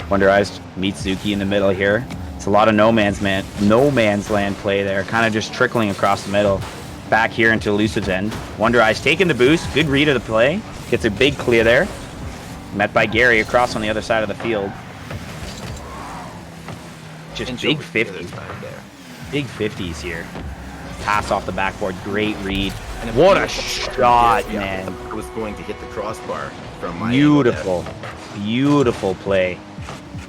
Wonder Eyes meets Zuki in the middle here. It's a lot of no man's land play there, kind of just trickling across the middle. Back here into Elusive's end. Wonder Eyes taking the boost. Good read of the play. Gets a big clear there. Met by Gary across on the other side of the field. Just big 50s. Big 50s here. Pass off the backboard. Great read. What a shot, man. I was going to hit the crossbar from my beautiful, beautiful play.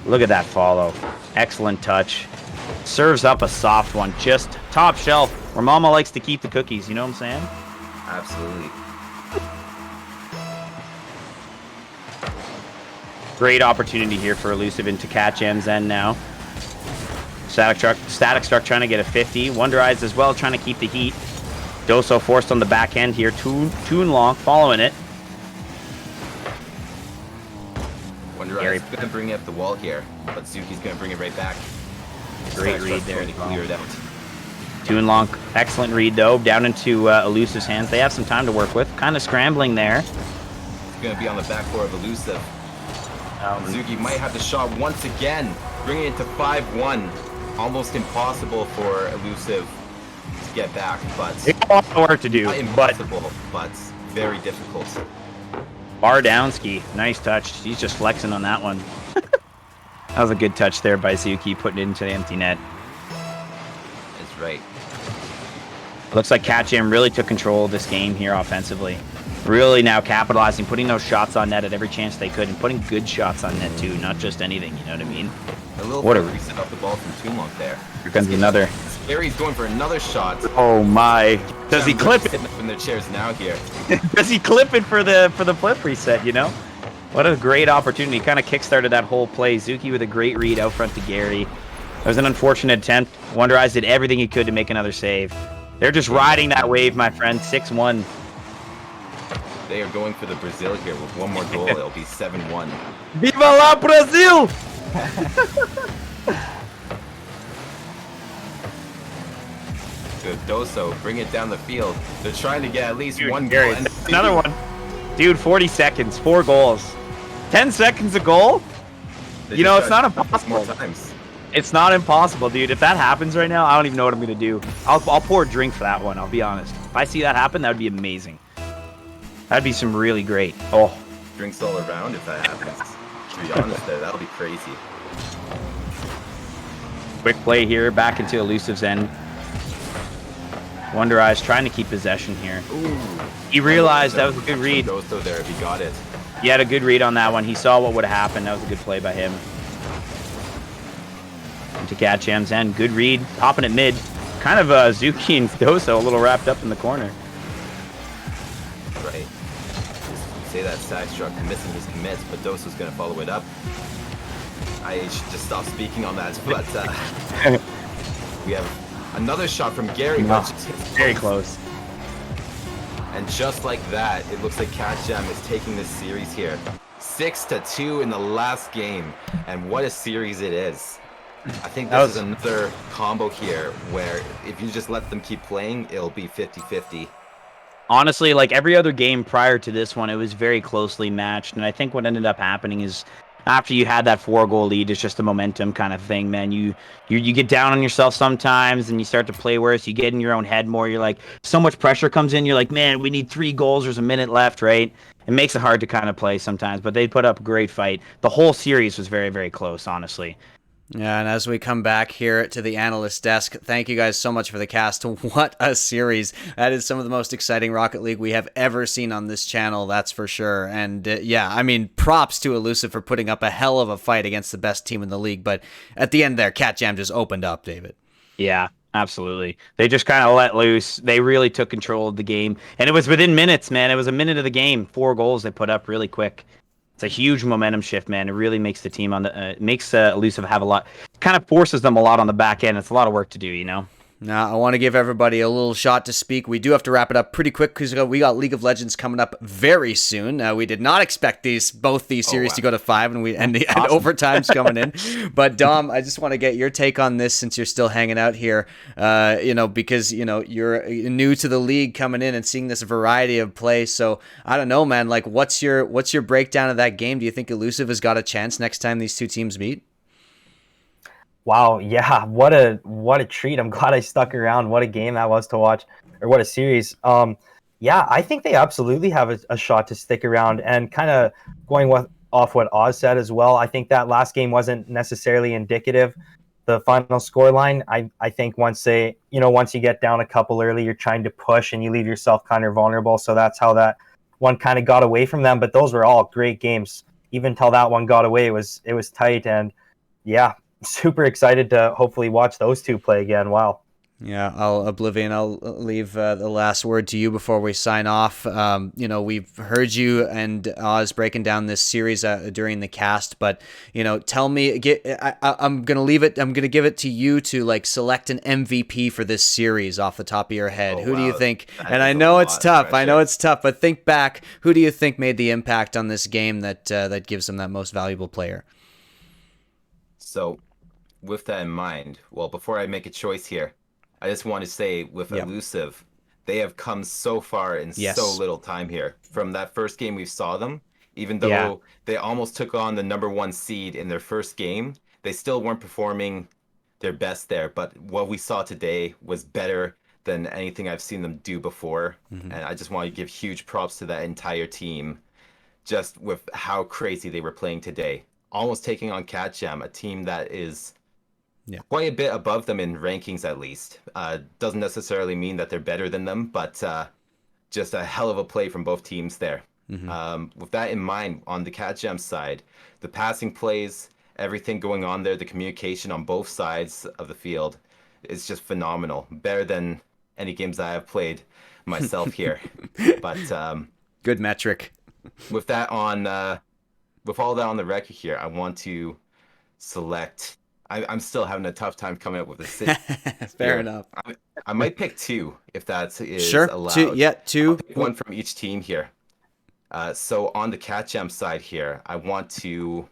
Look at that follow. Excellent touch. Serves up a soft one. Just top shelf where mama likes to keep the cookies. You know what I'm saying? Absolutely. Great opportunity here for Elusive into catJAM's end now. Static Struck trying to get a 50. Wonder Eyes as well trying to keep the heat. Doso forced on the back end here. Toonlock following it. Wonder Eyes going to bring it up the wall here, but Zuki's going to bring it right back. Great read there. To clear it out. Toonlock, excellent read though. Down into Elusive's hands. They have some time to work with. Kind of scrambling there. It's going to be on the backboard of Elusive. Zuki might have the shot once again, bringing it to 5-1. Almost impossible for Elusive to get back, but they got a lot of work to do. Impossible, but very difficult. Bar Downski, nice touch. He's just flexing on that one. That was a good touch there by Zuki, putting it into the empty net. That's right. Looks like catJAM really took control of this game here offensively. Really now capitalizing, putting those shots on net at every chance they could, and putting good shots on net too, not just anything, you know what I mean? What a reset up the ball from Toonlock there. Here comes another. Gary's going for another shot. Oh my. Does he clip it? Sitting up in their chairs now here. Does he clip it for the flip reset, you know? What a great opportunity. Kind of kickstarted that whole play. Zuki with a great read out front to Gary. It was an unfortunate attempt. Wonder Eyes did everything he could to make another save. They're just riding that wave, my friend. 6-1. They are going for the Brazil here. With one more goal, it'll be 7-1. Viva la Brazil! Good Doso, bring it down the field. They're trying to get at least one Gary, goal. Another one. Dude, 40 seconds, 4 goals. 10 seconds a goal? You know, it's not impossible. It's not impossible, dude. If that happens right now, I don't even know what I'm going to do. I'll pour a drink for that one, I'll be honest. If I see that happen, that would be amazing. That'd be some really great. Oh, drinks all around if that happens. To be honest, that'll be crazy. Quick play here, back into Elusive's end. Wonder Eyes trying to keep possession here. Ooh. He realized that was a good read. Doso there if he got it. He had a good read on that one. He saw what would have happened. That was a good play by him. Into catJAM's end. Good read. Popping it mid. Kind of Zuki and Doso a little wrapped up in the corner. Right. You say that CECS struck missing his commits, but Doso's going to follow it up. I should just stop speaking on that, but we have another shot from Gary. No, very close. And just like that, it looks like catJAM is taking this series here. 6-2 in the last game, and what a series it is. I think this is another combo here where if you just let them keep playing, it'll be 50-50. Honestly, like every other game prior to this one, it was very closely matched, and I think what ended up happening is after you had that 4-goal lead, it's just a momentum kind of thing, man. You get down on yourself sometimes, and you start to play worse. You get in your own head more. You're like, so much pressure comes in. You're like, man, we need 3 goals. There's a minute left, right? It makes it hard to kind of play sometimes, but they put up a great fight. The whole series was very, very close, honestly. Yeah, and as we come back here to the analyst desk, thank you guys so much for the cast. What a series. That is some of the most exciting Rocket League we have ever seen on this channel, that's for sure. And yeah, I mean, props to Elusive for putting up a hell of a fight against the best team in the league. But at the end there, catJAM just opened up, David. Yeah, absolutely. They just kind of let loose. They really took control of the game. And it was within minutes, man. It was a minute of the game. 4 goals they put up really quick. It's a huge momentum shift, man. It really makes the team on the makes Elusive have a lot, kind of forces them a lot on the back end. It's a lot of work to do, you know. Now, I want to give everybody a little shot to speak. We do have to wrap it up pretty quick because we got League of Legends coming up very soon. We did not expect both these series to go to 5, and the awesome. Overtime's coming in. But Dom, I just want to get your take on this since you're still hanging out here. Because you're new to the league coming in and seeing this variety of play. So I don't know, man. Like, what's your breakdown of that game? Do you think Elusive has got a chance next time these two teams meet? Wow, yeah, what a treat. I'm glad I stuck around. What a game that was to watch, or what a series. Yeah, I think they absolutely have a shot to stick around, and kind of going off what Oz said as well, I think that last game wasn't necessarily indicative. The final scoreline, I think once you get down a couple early, you're trying to push and you leave yourself kind of vulnerable. So that's how that one kind of got away from them. But those were all great games. Even till that one got away, it was tight, and yeah, super excited to hopefully watch those two play again. Wow. Yeah, I'll leave the last word to you before we sign off. We've heard you and Oz breaking down this series during the cast, but tell me, I'm gonna give it to you to like select an MVP for this series off the top of your head. Who do you think? And I know it's tough. But think back. Who do you think made the impact on this game that gives them that most valuable player? So, with that in mind, well, before I make a choice here, I just want to say with Elusive, they have come so far in so little time here. From that first game we saw them, even though they almost took on the #1 seed in their first game, they still weren't performing their best there. But what we saw today was better than anything I've seen them do before. Mm-hmm. And I just want to give huge props to that entire team, just with how crazy they were playing today. Almost taking on catJAM, a team that is quite a bit above them in rankings, at least. Doesn't necessarily mean that they're better than them, but just a hell of a play from both teams there. Mm-hmm. With that in mind, on the catJAM side, the passing plays, everything going on there, the communication on both sides of the field is just phenomenal. Better than any games I have played myself here. But good metric. With that on, with all that on the record here, I want to select. I'm still having a tough time coming up with a sit. Fair enough. I might pick 2 if that is allowed. 2. I'll pick 1 from each team here. So on the catJAM side here, I want to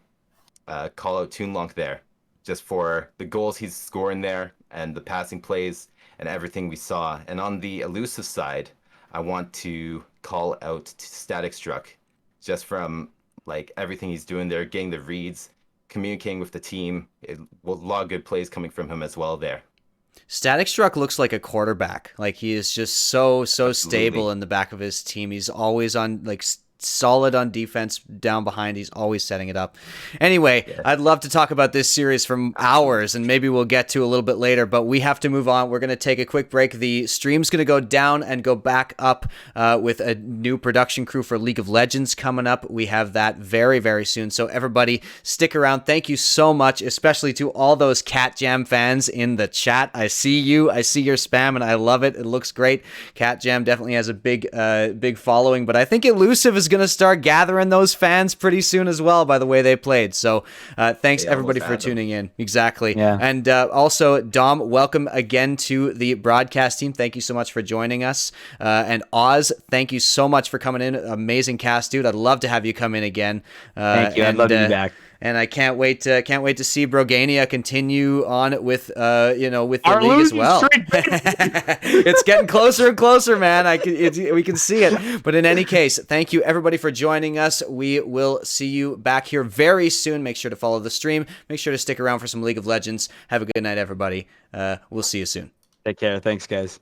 call out Toonlonk there, just for the goals he's scoring there and the passing plays and everything we saw. And on the Elusive side, I want to call out Static Struck, just from like everything he's doing there, getting the reads, communicating with the team. A lot of good plays coming from him as well there. Static Struck looks like a quarterback. Like he is just so stable in the back of his team. He's always on solid on defense down behind. He's always setting it up. Anyway, I'd love to talk about this series for hours, and maybe we'll get to a little bit later, but we have to move on. We're going to take a quick break. The stream's going to go down and go back up with a new production crew for League of Legends coming up. We have that very, very soon. So everybody stick around. Thank you so much, especially to all those catJAM fans in the chat. I see you. I see your spam, and I love it. It looks great. catJAM definitely has a big following, but I think Elusive is going to start gathering those fans pretty soon as well, by the way they played. So thanks everybody for tuning in. Exactly. Yeah. And also, Dom, welcome again to the broadcast team. Thank you so much for joining us. And Oz, thank you so much for coming in. Amazing cast, dude. I'd love to have you come in again. Thank you. I'd love to be back. And I can't wait to see Brogania continue on with with the league as well. It's getting closer and closer, man. We can see it. But in any case, thank you everybody for joining us. We will see you back here very soon. Make sure to follow the stream. Make sure to stick around for some League of Legends. Have a good night, everybody. We'll see you soon. Take care. Thanks, guys.